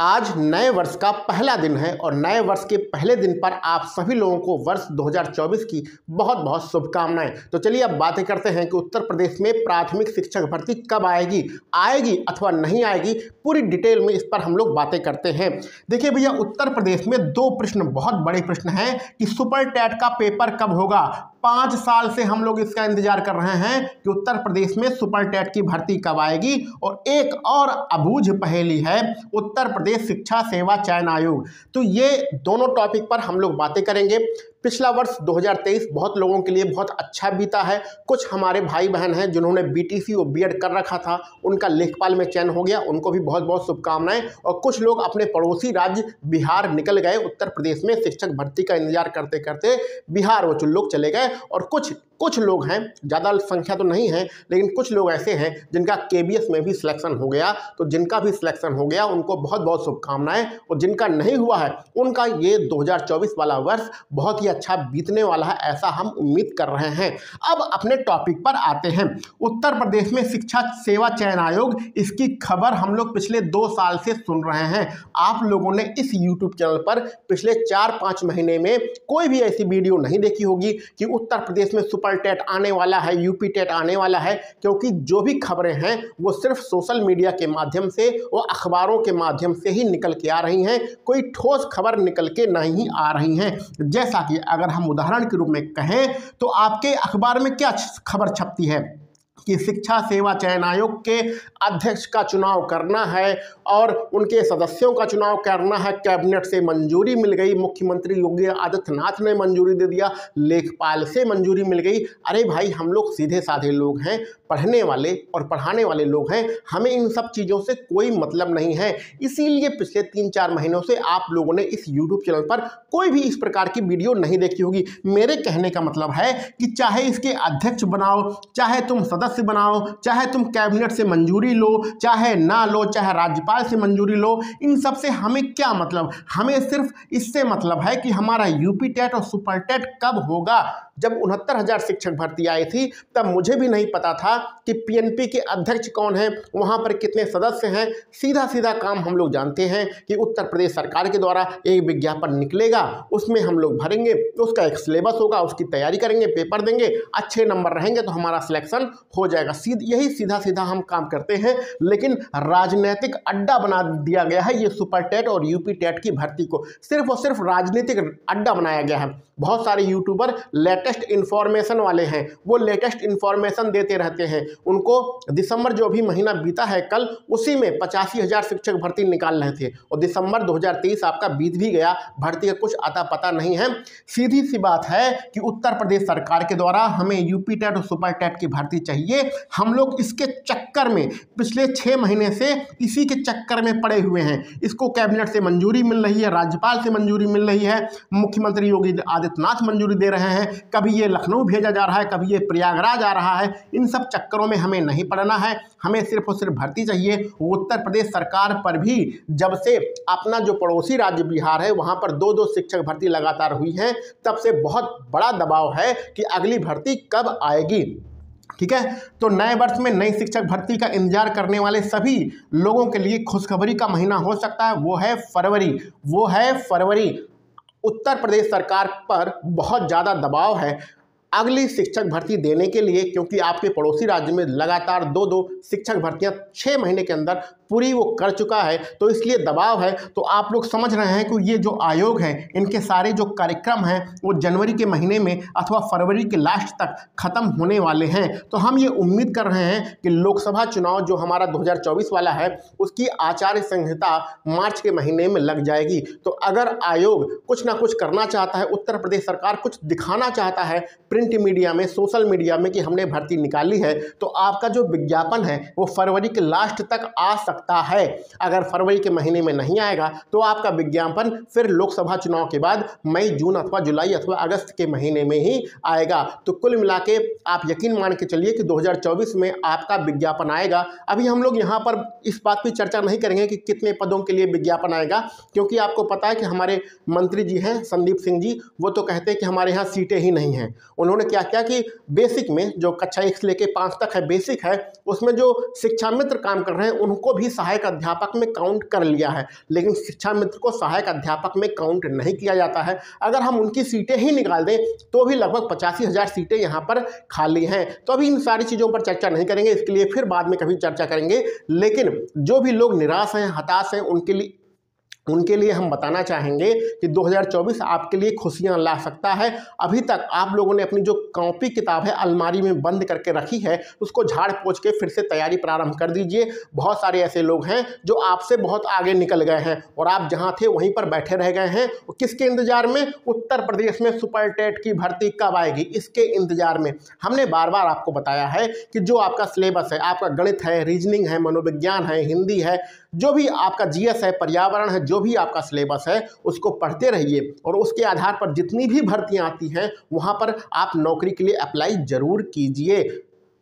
आज नए वर्ष का पहला दिन है और नए वर्ष के पहले दिन पर आप सभी लोगों को वर्ष 2024 की बहुत बहुत शुभकामनाएं। तो चलिए अब बातें करते हैं कि उत्तर प्रदेश में प्राथमिक शिक्षक भर्ती कब आएगी अथवा नहीं आएगी, पूरी डिटेल में इस पर हम लोग बातें करते हैं। देखिए भैया, उत्तर प्रदेश में दो प्रश्न, बहुत बड़े प्रश्न हैं कि सुपर टेट का पेपर कब होगा। 5 साल से हम लोग इसका इंतजार कर रहे हैं कि उत्तर प्रदेश में सुपर टेट की भर्ती कब आएगी। और एक और अबूझ पहेली है उत्तर प्रदेश शिक्षा सेवा चयन आयोग। तो ये दोनों टॉपिक पर हम लोग बातें करेंगे। पिछला वर्ष 2023 बहुत लोगों के लिए बहुत अच्छा बीता है। कुछ हमारे भाई बहन हैं जिन्होंने बीटीसी और बीएड कर रखा था, उनका लेखपाल में चयन हो गया, उनको भी बहुत बहुत शुभकामनाएं। और कुछ लोग अपने पड़ोसी राज्य बिहार निकल गए, उत्तर प्रदेश में शिक्षक भर्ती का इंतजार करते करते बिहार वो लोग चले गए। और कुछ लोग हैं, ज़्यादा संख्या तो नहीं है, लेकिन कुछ लोग ऐसे हैं जिनका केबीएस में भी सिलेक्शन हो गया। तो जिनका भी सिलेक्शन हो गया उनको बहुत बहुत शुभकामनाएं, और जिनका नहीं हुआ है उनका ये 2024 वाला वर्ष बहुत ही अच्छा बीतने वाला है, ऐसा हम उम्मीद कर रहे हैं। अब अपने टॉपिक पर आते हैं। उत्तर प्रदेश में शिक्षा सेवा चयन आयोग, इसकी खबर हम लोग पिछले 2 साल से सुन रहे हैं। आप लोगों ने इस यूट्यूब चैनल पर पिछले 4-5 महीने में कोई भी ऐसी वीडियो नहीं देखी होगी कि उत्तर प्रदेश में सुपर टेट आने वाला है, यूपी टेट आने वाला है, क्योंकि जो भी खबरें हैं वो सिर्फ सोशल मीडिया के माध्यम से, वो अखबारों के माध्यम से ही निकल के आ रही हैं, कोई ठोस खबर निकल के नहीं आ रही हैं। जैसा कि अगर हम उदाहरण के रूप में कहें तो आपके अखबार में क्या खबर छपती है कि शिक्षा सेवा चयन आयोग के अध्यक्ष का चुनाव करना है और उनके सदस्यों का चुनाव करना है, कैबिनेट से मंजूरी मिल गई, मुख्यमंत्री योगी आदित्यनाथ ने मंजूरी दे दिया, लेखपाल से मंजूरी मिल गई। अरे भाई, हम लोग सीधे साधे लोग हैं, पढ़ने वाले और पढ़ाने वाले लोग हैं, हमें इन सब चीज़ों से कोई मतलब नहीं है। इसीलिए पिछले 3-4 महीनों से आप लोगों ने इस यूट्यूब चैनल पर कोई भी इस प्रकार की वीडियो नहीं देखी होगी। मेरे कहने का मतलब है कि चाहे इसके अध्यक्ष बनाओ, चाहे तुम सदस्य बनाओ, चाहे तुम कैबिनेट से मंजूरी लो, चाहे ना लो, चाहे राज्यपाल से मंजूरी लो, इन सब से हमें क्या मतलब। हमें सिर्फ इससे मतलब है कि हमारा यूपी टेट और सुपर टेट कब होगा। जब 69,000 शिक्षक भर्ती आई थी तब मुझे भी नहीं पता था कि पीएनपी के अध्यक्ष कौन हैं, वहाँ पर कितने सदस्य हैं। सीधा सीधा काम हम लोग जानते हैं कि उत्तर प्रदेश सरकार के द्वारा एक विज्ञापन निकलेगा, उसमें हम लोग भरेंगे, उसका एक सिलेबस होगा, उसकी तैयारी करेंगे, पेपर देंगे, अच्छे नंबर रहेंगे तो हमारा सिलेक्शन हो जाएगा। यही सीधा सीधा हम काम करते हैं। लेकिन राजनीतिक अड्डा बना दिया गया है ये सुपर टेट और यूपी टेट की भर्ती को, सिर्फ और सिर्फ राजनीतिक अड्डा बनाया गया है। बहुत सारे यूट्यूबर लेटेस्ट इन्फॉर्मेशन वाले हैं, वो लेटेस्ट इन्फॉर्मेशन देते रहते हैं। उनको दिसंबर जो भी महीना बीता है कल, उसी में 85,000 शिक्षक भर्ती निकाल रहे थे और दिसंबर 2023 आपका बीत भी गया, भर्ती का कुछ आता पता नहीं है। सीधी सी बात है कि उत्तर प्रदेश सरकार के द्वारा हमें यूपी टेट और सुपर टेट की भर्ती चाहिए। हम लोग इसके चक्कर में पिछले 6 महीने से इसी के चक्कर में पड़े हुए हैं। इसको कैबिनेट से मंजूरी मिल रही है, राज्यपाल से मंजूरी मिल रही है, मुख्यमंत्री योगी आदित्यनाथ मंजूरी दे रहे हैं, कभी ये लखनऊ भेजा जा रहा है, कभी ये प्रयागराज आ रहा है। इन सब चक्करों में हमें नहीं पड़ना है, हमें सिर्फ और सिर्फ भर्ती चाहिए। उत्तर प्रदेश सरकार पर भी जब से अपना जो पड़ोसी राज्य बिहार है वहाँ पर 2-2 शिक्षक भर्ती लगातार हुई है, तब से बहुत बड़ा दबाव है कि अगली भर्ती कब आएगी। ठीक है, तो नए वर्ष में नई शिक्षक भर्ती का इंतजार करने वाले सभी लोगों के लिए खुशखबरी का महीना हो सकता है, वो है फरवरी। उत्तर प्रदेश सरकार पर बहुत ज़्यादा दबाव है अगली शिक्षक भर्ती देने के लिए, क्योंकि आपके पड़ोसी राज्य में लगातार 2-2 शिक्षक भर्तियां 6 महीने के अंदर पूरी वो कर चुका है, तो इसलिए दबाव है। तो आप लोग समझ रहे हैं कि ये जो आयोग है, इनके सारे जो कार्यक्रम हैं वो जनवरी के महीने में अथवा फरवरी के लास्ट तक ख़त्म होने वाले हैं। तो हम ये उम्मीद कर रहे हैं कि लोकसभा चुनाव जो हमारा 2024 वाला है उसकी आचार संहिता मार्च के महीने में लग जाएगी। तो अगर आयोग कुछ ना कुछ करना चाहता है, उत्तर प्रदेश सरकार कुछ दिखाना चाहता है प्रिंट मीडिया में, सोशल मीडिया में कि हमने भर्ती निकाली है, तो आपका जो विज्ञापन है वो फरवरी के लास्ट तक आ सकता है। अगर फरवरी के महीने में नहीं आएगा तो आपका विज्ञापन फिर लोकसभा चुनाव के बाद मई, जून अथवा जुलाई अथवा अगस्त के महीने में ही आएगा। तो कुल मिला के आप यकीन मान के चलिए कि 2024 में आपका विज्ञापन आएगा। अभी हम लोग यहाँ पर इस बात पर चर्चा नहीं करेंगे कि कितने पदों के लिए विज्ञापन आएगा, क्योंकि आपको पता है कि हमारे मंत्री जी हैं संदीप सिंह जी, वो तो कहते हैं कि हमारे यहाँ सीटें ही नहीं हैं। उन्होंने क्या किया कि बेसिक में जो कक्षा 1 से लेकर 5 तक है, बेसिक है, उसमें जो शिक्षा मित्र काम कर रहे हैं उनको भी सहायक अध्यापक में काउंट कर लिया है, लेकिन शिक्षा मित्र को सहायक अध्यापक में काउंट नहीं किया जाता है। अगर हम उनकी सीटें ही निकाल दें तो भी लगभग 85,000 सीटें यहाँ पर खाली हैं। तो अभी इन सारी चीज़ों पर चर्चा नहीं करेंगे, इसके लिए फिर बाद में कभी चर्चा करेंगे। लेकिन जो भी लोग निराश हैं, हताश हैं, उनके लिए हम बताना चाहेंगे कि 2024 आपके लिए खुशियां ला सकता है। अभी तक आप लोगों ने अपनी जो कॉपी किताब है अलमारी में बंद करके रखी है, उसको झाड़ पोंछ के फिर से तैयारी प्रारंभ कर दीजिए। बहुत सारे ऐसे लोग हैं जो आपसे बहुत आगे निकल गए हैं और आप जहां थे वहीं पर बैठे रह गए हैं। किसके इंतजार में? उत्तर प्रदेश में सुपर टेट की भर्ती कब आएगी, इसके इंतजार में। हमने बार बार आपको बताया है कि जो आपका सिलेबस है, आपका गणित है, रीजनिंग है, मनोविज्ञान है, हिंदी है, जो भी आपका जीएस है, पर्यावरण है, जो भी आपका सिलेबस है उसको पढ़ते रहिए और उसके आधार पर जितनी भी भर्तियां आती हैं वहां पर आप नौकरी के लिए अप्लाई जरूर कीजिए।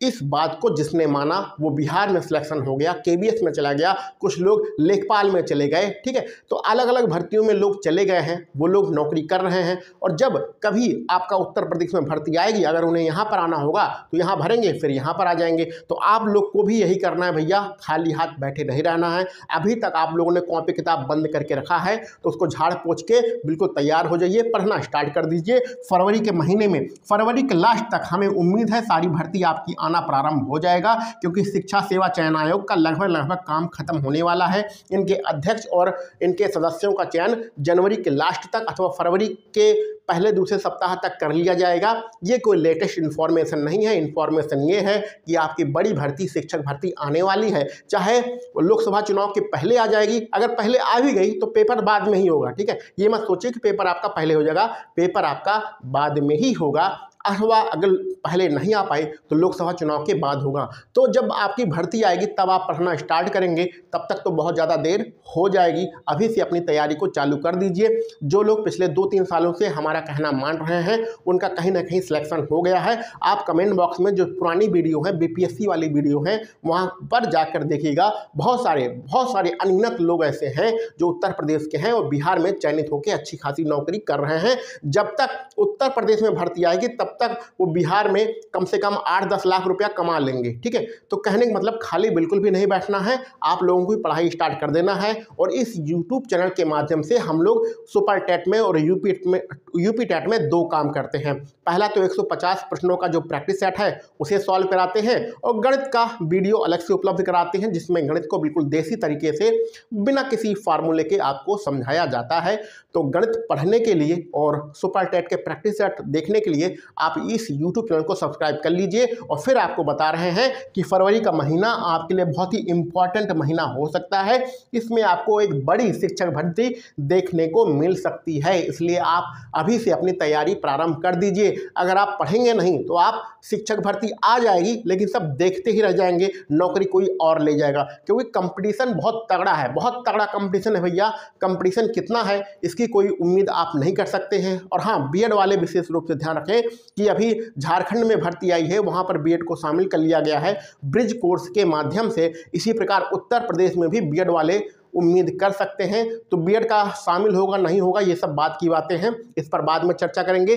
इस बात को जिसने माना वो बिहार में सिलेक्शन हो गया, केबीएस में चला गया, कुछ लोग लेखपाल में चले गए, ठीक है। तो अलग अलग भर्तियों में लोग चले गए हैं, वो लोग नौकरी कर रहे हैं। और जब कभी आपका उत्तर प्रदेश में भर्ती आएगी, अगर उन्हें यहाँ पर आना होगा तो यहाँ भरेंगे, फिर यहाँ पर आ जाएंगे। तो आप लोग को भी यही करना है भैया, खाली हाथ बैठे नहीं रहना है। अभी तक आप लोगों ने कॉपी किताब बंद करके रखा है तो उसको झाड़ पोंछ के बिल्कुल तैयार हो जाइए, पढ़ना स्टार्ट कर दीजिए। फरवरी के महीने में, फरवरी के लास्ट तक हमें उम्मीद है सारी भर्ती आपकी आना प्रारंभ हो जाएगा, क्योंकि शिक्षा सेवा चयन आयोग का लगभग काम खत्म होने वाला है। इनके अध्यक्ष और इनके सदस्यों का चयन जनवरी के लास्ट तक अथवा फरवरी के पहले दूसरे सप्ताह तक कर लिया जाएगा। ये कोई लेटेस्ट इन्फॉर्मेशन नहीं है। इन्फॉर्मेशन ये है कि आपकी बड़ी भर्ती, शिक्षक भर्ती आने वाली है। चाहे लोकसभा चुनाव के पहले आ जाएगी, अगर पहले आ भी गई तो पेपर बाद में ही होगा, ठीक है। ये मत सोचिए कि पेपर आपका पहले हो जाएगा, पेपर आपका बाद में ही होगा। अथवा अगर पहले नहीं आ पाए तो लोकसभा चुनाव के बाद होगा। तो जब आपकी भर्ती आएगी तब आप पढ़ना स्टार्ट करेंगे, तब तक तो बहुत ज़्यादा देर हो जाएगी। अभी से अपनी तैयारी को चालू कर दीजिए। जो लोग पिछले 2-3 सालों से हमारा कहना मान रहे हैं उनका कहीं ना कहीं सिलेक्शन हो गया है। आप कमेंट बॉक्स में जो पुरानी वीडियो है, बीपीएससी वाली वीडियो है, वहाँ पर जाकर देखिएगा। बहुत सारे अनगिनत लोग ऐसे हैं जो उत्तर प्रदेश के हैं और बिहार में चयनित होकर अच्छी खासी नौकरी कर रहे हैं। जब तक उत्तर प्रदेश में भर्ती आएगी तब तक वो बिहार में कम से कम 8-10 लाख रुपया कमा लेंगे, ठीक है। तो कहने का मतलब खाली बिल्कुल भी नहीं बैठना है, आप लोगों को पढ़ाई स्टार्ट कर देना है। और इस यूट्यूब चैनल के माध्यम से हम लोग सुपर टेट में और यूपी टेट में 2 काम करते हैं। पहला तो 150 प्रश्नों का जो प्रैक्टिस सेट है उसे सॉल्व कराते हैं और गणित का वीडियो अलग से उपलब्ध कराते हैं, जिसमें गणित को बिल्कुल देसी तरीके से बिना किसी फार्मूले के आपको समझाया जाता है। तो गणित पढ़ने के लिए और सुपर टेट के प्रैक्टिस सेट देखने के लिए आप इस YouTube चैनल को सब्सक्राइब कर लीजिए। और फिर आपको बता रहे हैं कि फरवरी का महीना आपके लिए बहुत ही इंपॉर्टेंट महीना हो सकता है। इसमें आपको एक बड़ी शिक्षक भर्ती देखने को मिल सकती है, इसलिए आप अभी से अपनी तैयारी प्रारंभ कर दीजिए। अगर आप पढ़ेंगे नहीं तो आप शिक्षक भर्ती आ जाएगी लेकिन सब देखते ही रह जाएंगे, नौकरी कोई और ले जाएगा। क्योंकि कंपटीशन बहुत तगड़ा है, बहुत तगड़ा कंपटीशन है भैया। कंपटीशन कितना है इसकी कोई उम्मीद आप नहीं कर सकते हैं। और हाँ, बीएड वाले विशेष रूप से ध्यान रखें कि अभी झारखंड में भर्ती आई है, वहां पर बीएड को शामिल कर लिया गया है ब्रिज कोर्स के माध्यम से। इसी प्रकार उत्तर प्रदेश में भी बीएड वाले उम्मीद कर सकते हैं। तो बीएड का शामिल होगा नहीं होगा ये सब बात की बातें हैं, इस पर बाद में चर्चा करेंगे।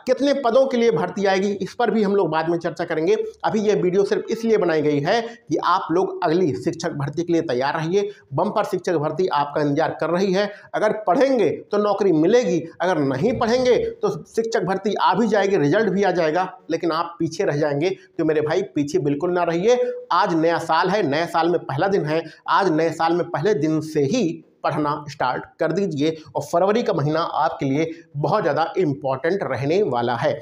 कितने पदों के लिए भर्ती आएगी इस पर भी हम लोग बाद में चर्चा करेंगे। अभी ये वीडियो सिर्फ इसलिए बनाई गई है कि आप लोग अगली शिक्षक भर्ती के लिए तैयार रहिए। बम्पर शिक्षक भर्ती आपका इंतजार कर रही है। अगर पढ़ेंगे तो नौकरी मिलेगी, अगर नहीं पढ़ेंगे तो शिक्षक भर्ती आ भी जाएगी, रिजल्ट भी आ जाएगा, लेकिन आप पीछे रह जाएंगे। तो मेरे भाई पीछे बिल्कुल ना रहिए। आज नया साल है, नए साल में पहला दिन है। आज नए साल में पहले दिन से ही पढ़ना स्टार्ट कर दीजिए और फरवरी का महीना आपके लिए बहुत ज़्यादा इम्पॉर्टेंट रहने वाला है।